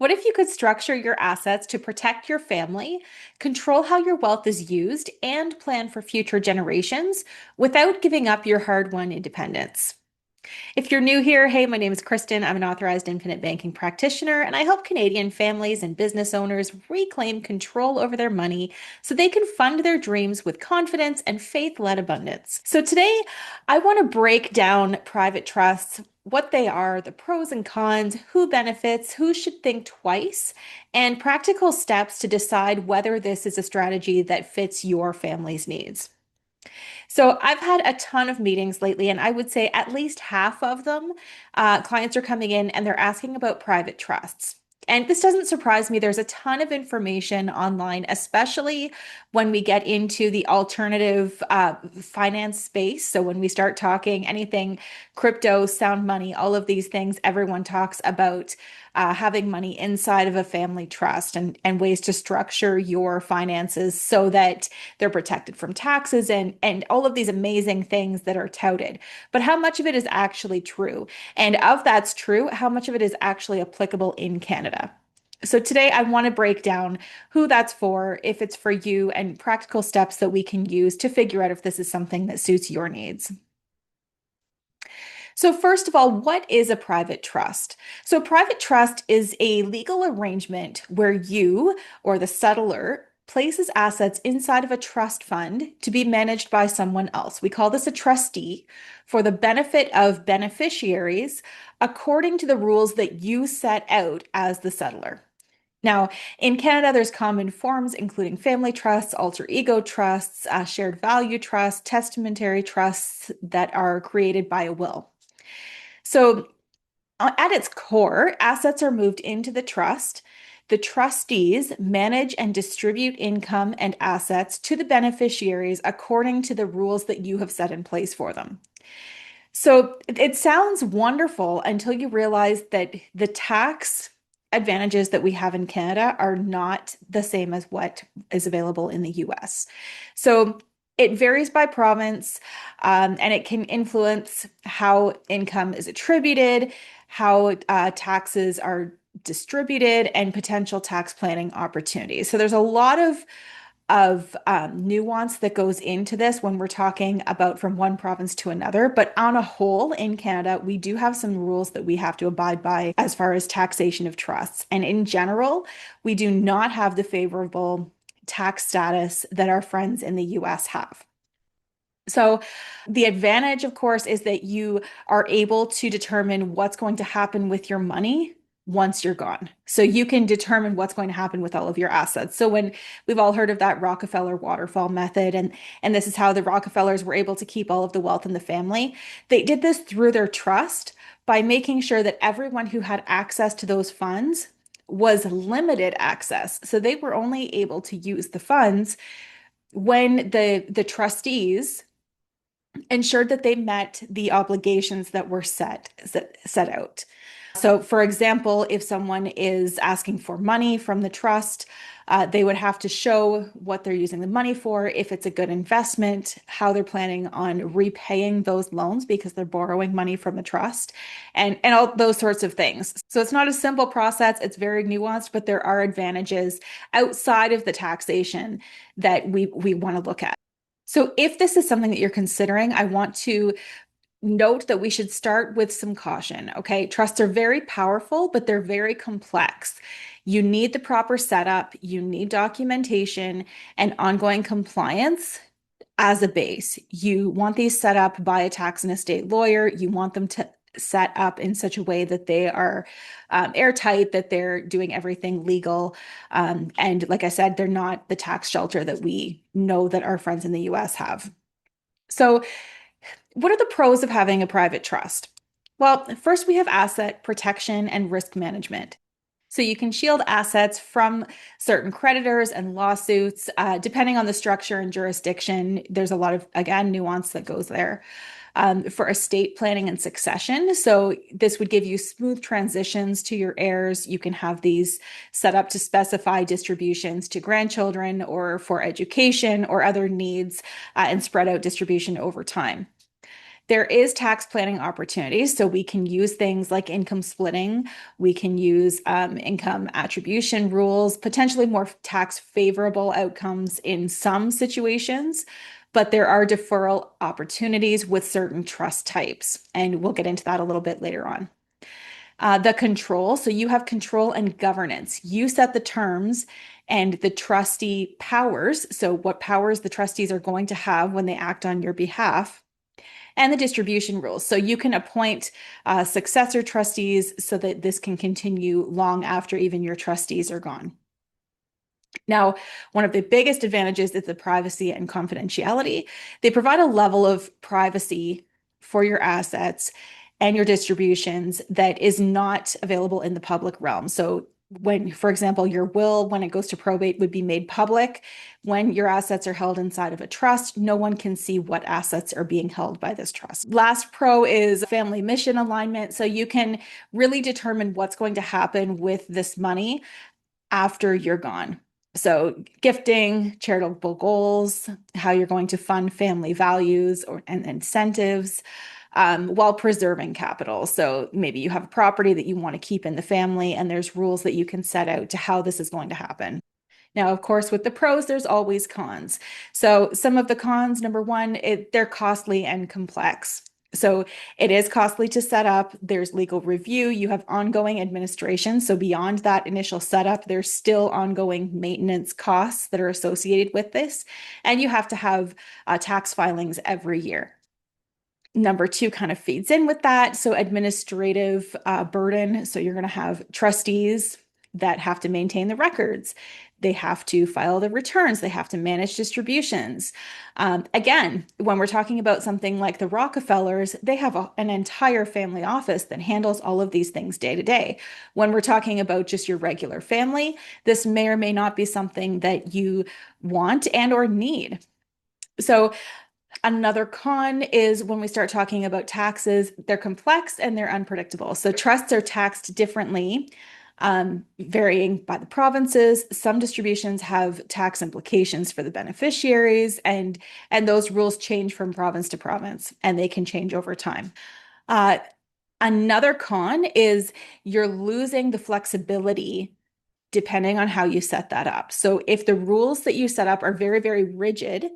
What if you could structure your assets to protect your family, control how your wealth is used, and plan for future generations without giving up your hard-won independence? If you're new here, hey, my name is Kristen. I'm an authorized infinite banking practitioner, and I help Canadian families and business owners reclaim control over their money so they can fund their dreams with confidence and faith-led abundance. So today, I want to break down private trusts, what they are, the pros and cons, who benefits, who should think twice, and practical steps to decide whether this is a strategy that fits your family's needs. So I've had a ton of meetings lately, and I would say at least half of them, clients are coming in and they're asking about private trusts. And this doesn't surprise me. There's a ton of information online, especially when we get into the alternative finance space. So when we start talking anything crypto, sound money, all of these things, everyone talks about having money inside of a family trust and ways to structure your finances so that they're protected from taxes and all of these amazing things that are touted. But how much of it is actually true? And of that's true, how much of it is actually applicable in Canada? So today I want to break down who that's for, if it's for you, and practical steps that we can use to figure out if this is something that suits your needs. So first of all, what is a private trust? So a private trust is a legal arrangement where you or the settlor places assets inside of a trust fund to be managed by someone else. We call this a trustee for the benefit of beneficiaries according to the rules that you set out as the settlor. Now, in Canada, there's common forms, including family trusts, alter ego trusts, shared value trusts, testamentary trusts that are created by a will. So, at its core, assets are moved into the trust. The trustees manage and distribute income and assets to the beneficiaries according to the rules that you have set in place for them. So, it sounds wonderful until you realize that the tax advantages that we have in Canada are not the same as what is available in the US. So, it varies by province, and it can influence how income is attributed, how taxes are distributed, and potential tax planning opportunities. So there's a lot of nuance that goes into this when we're talking about from one province to another. But on a whole, in Canada, we do have some rules that we have to abide by as far as taxation of trusts. And in general, we do not have the favorable tax status that our friends in the US have. So, the advantage, of course, is that you are able to determine what's going to happen with your money once you're gone. So, you can determine what's going to happen with all of your assets. So, when we've all heard of that Rockefeller waterfall method, and this is how the Rockefellers were able to keep all of the wealth in the family, they did this through their trust by making sure that everyone who had access to those funds was limited access. So, they were only able to use the funds when the trustees ensured that they met the obligations that were set out. So, for example, if someone is asking for money from the trust, they would have to show what they're using the money for, if it's a good investment, how they're planning on repaying those loans because they're borrowing money from the trust, and all those sorts of things. So it's not a simple process, it's very nuanced, but there are advantages outside of the taxation that we want to look at. So if this is something that you're considering, I want to note that we should start with some caution. Okay. Trusts are very powerful, but they're very complex. You need the proper setup, you need documentation and ongoing compliance as a base. You want these set up by a tax and estate lawyer. You want them to set up in such a way that they are airtight, that they're doing everything legal. And like I said, they're not the tax shelter that we know that our friends in the US have. So, what are the pros of having a private trust? Well, first we have asset protection and risk management. So you can shield assets from certain creditors and lawsuits. Depending on the structure and jurisdiction, there's a lot of, again, nuance that goes there. For estate planning and succession. So this would give you smooth transitions to your heirs. You can have these set up to specify distributions to grandchildren or for education or other needs, and spread out distribution over time. There is tax planning opportunities. So we can use things like income splitting. We can use income attribution rules, potentially more tax favorable outcomes in some situations. But there are deferral opportunities with certain trust types. And we'll get into that a little bit later on. The control. So you have control and governance. You set the terms and the trustee powers. So, what powers the trustees are going to have when they act on your behalf, and the distribution rules. So, you can appoint successor trustees so that this can continue long after even your trustees are gone. Now, one of the biggest advantages is the privacy and confidentiality. They provide a level of privacy for your assets and your distributions that is not available in the public realm. So, when, for example, your will, when it goes to probate, would be made public. When your assets are held inside of a trust, no one can see what assets are being held by this trust. Last pro is family mission alignment. So, you can really determine what's going to happen with this money after you're gone. So, gifting, charitable goals, how you're going to fund family values and incentives, while preserving capital. So, maybe you have a property that you want to keep in the family, and there's rules that you can set out to how this is going to happen. Now, of course, with the pros, there's always cons. So, some of the cons, number one, they're costly and complex. So, it is costly to set up. There's legal review. You have ongoing administration. So, beyond that initial setup, there's still ongoing maintenance costs that are associated with this. And you have to have tax filings every year. Number two kind of feeds in with that. So, administrative burden. So, you're going to have trustees that have to maintain the records. They have to file the returns. They have to manage distributions. Again, when we're talking about something like the Rockefellers, they have an entire family office that handles all of these things day to day. When we're talking about just your regular family, this may or may not be something that you want and or need. So, another con is when we start talking about taxes, they're complex and they're unpredictable. So, trusts are taxed differently, varying by the provinces. Some distributions have tax implications for the beneficiaries, and those rules change from province to province, and they can change over time. Uh, Another con is you're losing the flexibility depending on how you set that up. So, if the rules that you set up are very, very rigid,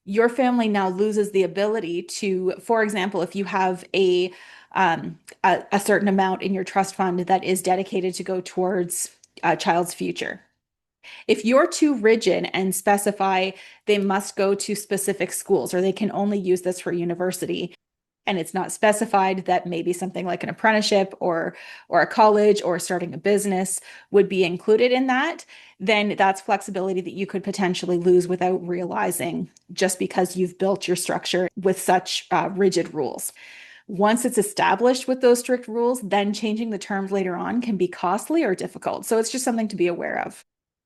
your family now loses the ability to, for example, if you have a certain amount in your trust fund that is dedicated to go towards a child's future. If you're too rigid and specify they must go to specific schools or they can only use this for university, and it's not specified that maybe something like an apprenticeship or a college or starting a business would be included in that, then that's flexibility that you could potentially lose without realizing, just because you've built your structure with such rigid rules. Once it's established with those strict rules, then changing the terms later on can be costly or difficult. So it's just something to be aware of.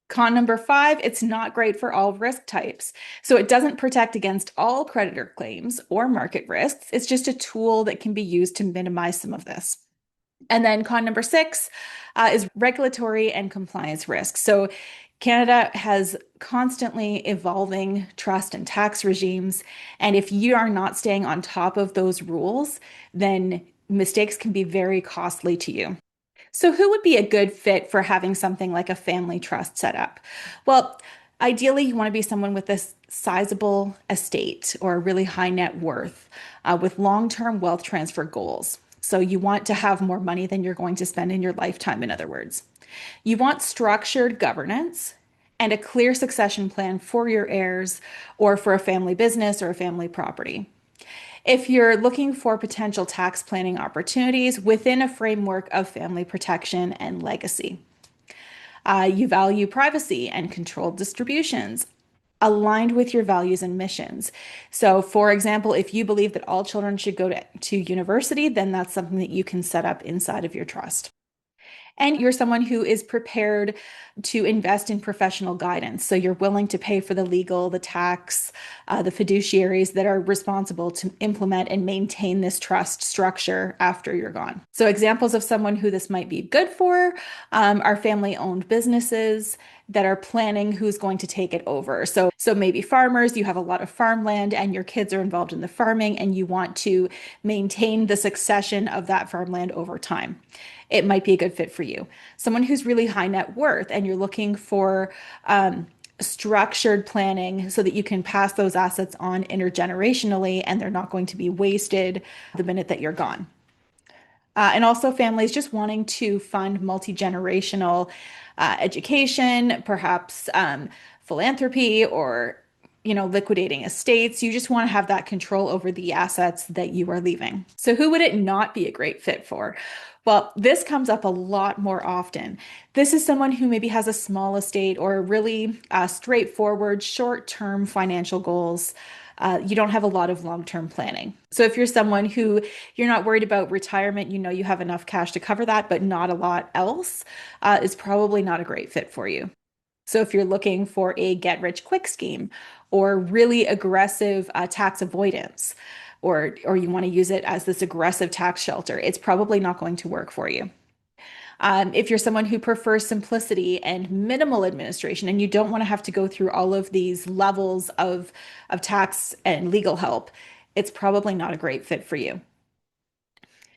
Con number 5, it's not great for all risk types. So it doesn't protect against all creditor claims or market risks. It's just a tool that can be used to minimize some of this. And then con number 6 is regulatory and compliance risks. So Canada has constantly evolving trust and tax regimes. And if you are not staying on top of those rules, then mistakes can be very costly to you. So, who would be a good fit for having something like a family trust set up? Well, ideally, you want to be someone with a sizable estate or a really high net worth with long-term wealth transfer goals. So, you want to have more money than you're going to spend in your lifetime, in other words. You want structured governance and a clear succession plan for your heirs or for a family business or a family property. If you're looking for potential tax planning opportunities within a framework of family protection and legacy, you value privacy and controlled distributions aligned with your values and missions. So, for example, if you believe that all children should go to university, then that's something that you can set up inside of your trust. And you're someone who is prepared to invest in professional guidance. So you're willing to pay for the legal, the tax, the fiduciaries that are responsible to implement and maintain this trust structure after you're gone. So examples of someone who this might be good for are family-owned businesses that are planning who's going to take it over. So maybe farmers, you have a lot of farmland and your kids are involved in the farming and you want to maintain the succession of that farmland over time. It might be a good fit for you. Someone who's really high net worth and you're looking for structured planning so that you can pass those assets on intergenerationally and they're not going to be wasted the minute that you're gone. And also families just wanting to fund multi-generational education, perhaps philanthropy or liquidating estates. You just want to have that control over the assets that you are leaving. So who would it not be a great fit for? Well, this comes up a lot more often. This is someone who maybe has a small estate or really straightforward short-term financial goals. You don't have a lot of long-term planning. So if you're someone who you're not worried about retirement, you know you have enough cash to cover that, but not a lot else, is probably not a great fit for you. So if you're looking for a get-rich-quick scheme or really aggressive tax avoidance, or you want to use it as this aggressive tax shelter, it's probably not going to work for you. If you're someone who prefers simplicity and minimal administration, and you don't want to have to go through all of these levels of tax and legal help, it's probably not a great fit for you.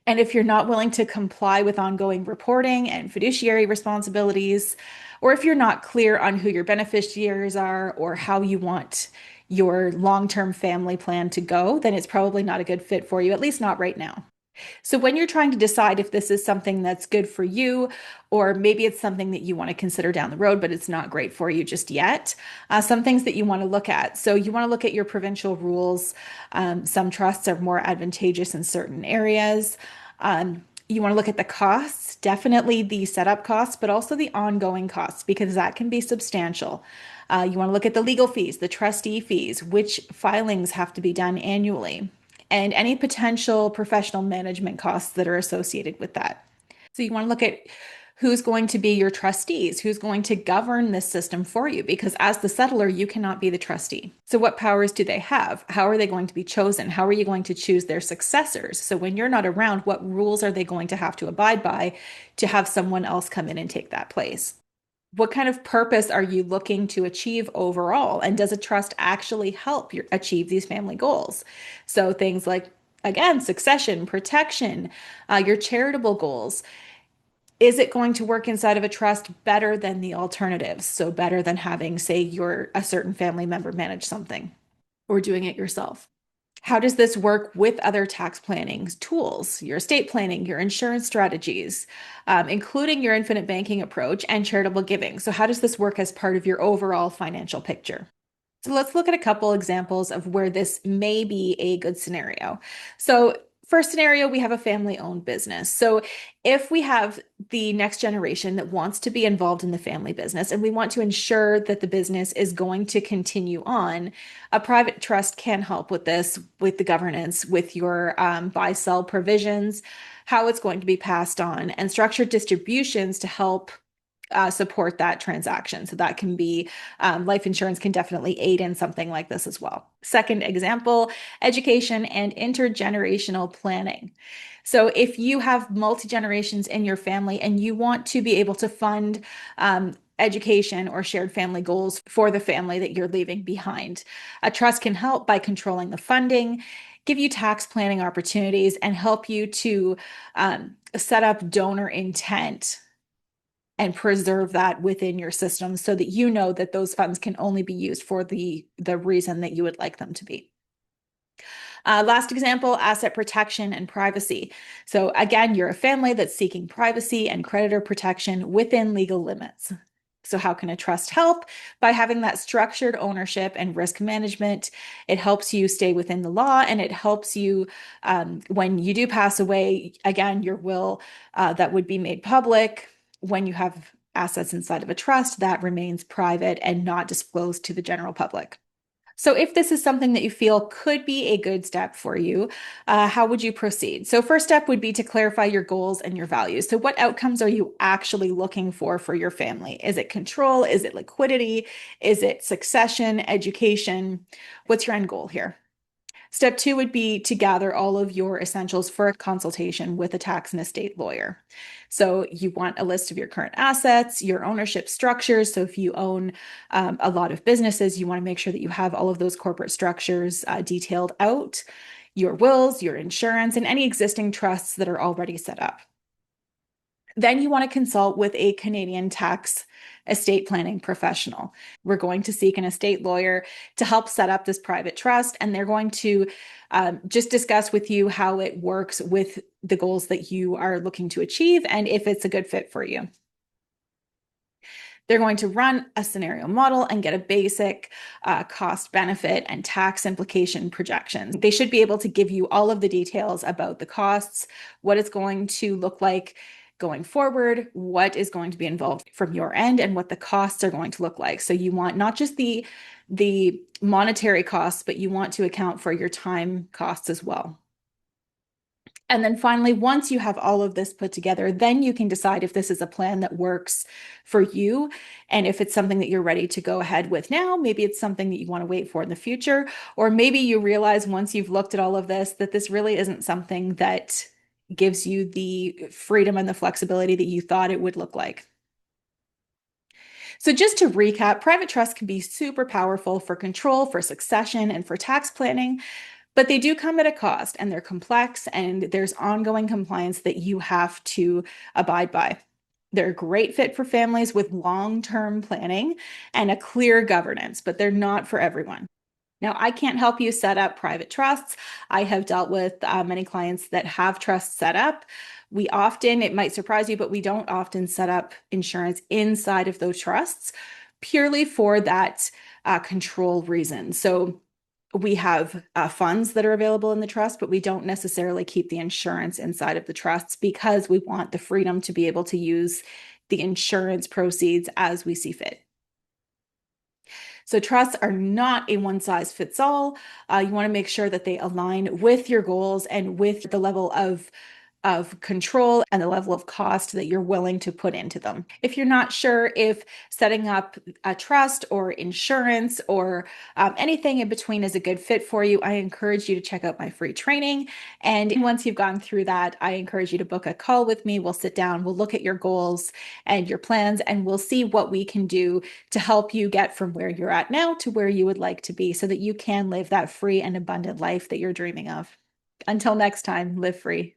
And if you're not willing to comply with ongoing reporting and fiduciary responsibilities, or if you're not clear on who your beneficiaries are or how you want your long-term family plan to go, then it's probably not a good fit for you, at least not right now. So when you're trying to decide if this is something that's good for you, or maybe it's something that you want to consider down the road, but it's not great for you just yet, some things that you want to look at. So you want to look at your provincial rules. Some trusts are more advantageous in certain areas. You want to look at the costs, definitely the setup costs, but also the ongoing costs, because that can be substantial. You want to look at the legal fees, the trustee fees, which filings have to be done annually, and any potential professional management costs that are associated with that. So you want to look at who's going to be your trustees, who's going to govern this system for you, because as the settler, you cannot be the trustee. So what powers do they have? How are they going to be chosen? How are you going to choose their successors? So when you're not around, what rules are they going to have to abide by to have someone else come in and take that place? What kind of purpose are you looking to achieve overall? And does a trust actually help you achieve these family goals? So things like, again, succession, protection, your charitable goals. Is it going to work inside of a trust better than the alternatives? So better than having, say, a certain family member manage something or doing it yourself. How does this work with other tax planning tools, your estate planning, your insurance strategies, including your infinite banking approach and charitable giving? So how does this work as part of your overall financial picture? So let's look at a couple examples of where this may be a good scenario. So first scenario, we have a family-owned business. So if we have the next generation that wants to be involved in the family business and we want to ensure that the business is going to continue on, a private trust can help with this, with the governance, with your buy-sell provisions, how it's going to be passed on, and structured distributions to help support that transaction. So that can be life insurance can definitely aid in something like this as well. Second example, education and intergenerational planning. So if you have multi-generations in your family and you want to be able to fund education or shared family goals for the family that you're leaving behind, a trust can help by controlling the funding, give you tax planning opportunities, and help you to set up donor intent and preserve that within your system so that you know that those funds can only be used for the reason that you would like them to be. Last example, asset protection and privacy. So again, you're a family that's seeking privacy and creditor protection within legal limits. So how can a trust help? By having that structured ownership and risk management. It helps you stay within the law, and it helps you when you do pass away, again, your will that would be made public. When you have assets inside of a trust, that remains private and not disclosed to the general public. So, if this is something that you feel could be a good step for you, how would you proceed? So, first step would be to clarify your goals and your values. So, what outcomes are you actually looking for your family? Is it control? Is it liquidity? Is it succession, education? What's your end goal here? Step two would be to gather all of your essentials for a consultation with a tax and estate lawyer. So, you want a list of your current assets, your ownership structures. So, if you own a lot of businesses, you want to make sure that you have all of those corporate structures detailed out, your wills, your insurance, and any existing trusts that are already set up. Then you want to consult with a Canadian tax estate planning professional. We're going to seek an estate lawyer to help set up this private trust, and they're going to just discuss with you how it works with the goals that you are looking to achieve and if it's a good fit for you. They're going to run a scenario model and get a basic cost benefit and tax implication projections. They should be able to give you all of the details about the costs, what it's going to look like going forward, what is going to be involved from your end, and what the costs are going to look like. So you want not just the monetary costs, but you want to account for your time costs as well. And then finally, once you have all of this put together, then you can decide if this is a plan that works for you. And if it's something that you're ready to go ahead with now, maybe it's something that you want to wait for in the future. Or maybe you realize once you've looked at all of this, that this really isn't something that gives you the freedom and the flexibility that you thought it would look like. So, just to recap, private trust can be super powerful for control, for succession, and for tax planning. But they do come at a cost and they're complex and there's ongoing compliance that you have to abide by. They're a great fit for families with long-term planning and a clear governance, but they're not for everyone. Now, I can't help you set up private trusts. I have dealt with many clients that have trusts set up. We often, it might surprise you, but we don't often set up insurance inside of those trusts purely for that control reason. So, we have funds that are available in the trust, but we don't necessarily keep the insurance inside of the trusts because we want the freedom to be able to use the insurance proceeds as we see fit. So trusts are not a one size fits all. You want to make sure that they align with your goals and with the level of control and the level of cost that you're willing to put into them. If you're not sure if setting up a trust or insurance or anything in between is a good fit for you, I encourage you to check out my free training. And once you've gone through that, I encourage you to book a call with me. We'll sit down, we'll look at your goals and your plans, and we'll see what we can do to help you get from where you're at now to where you would like to be so that you can live that free and abundant life that you're dreaming of. Until next time, live free.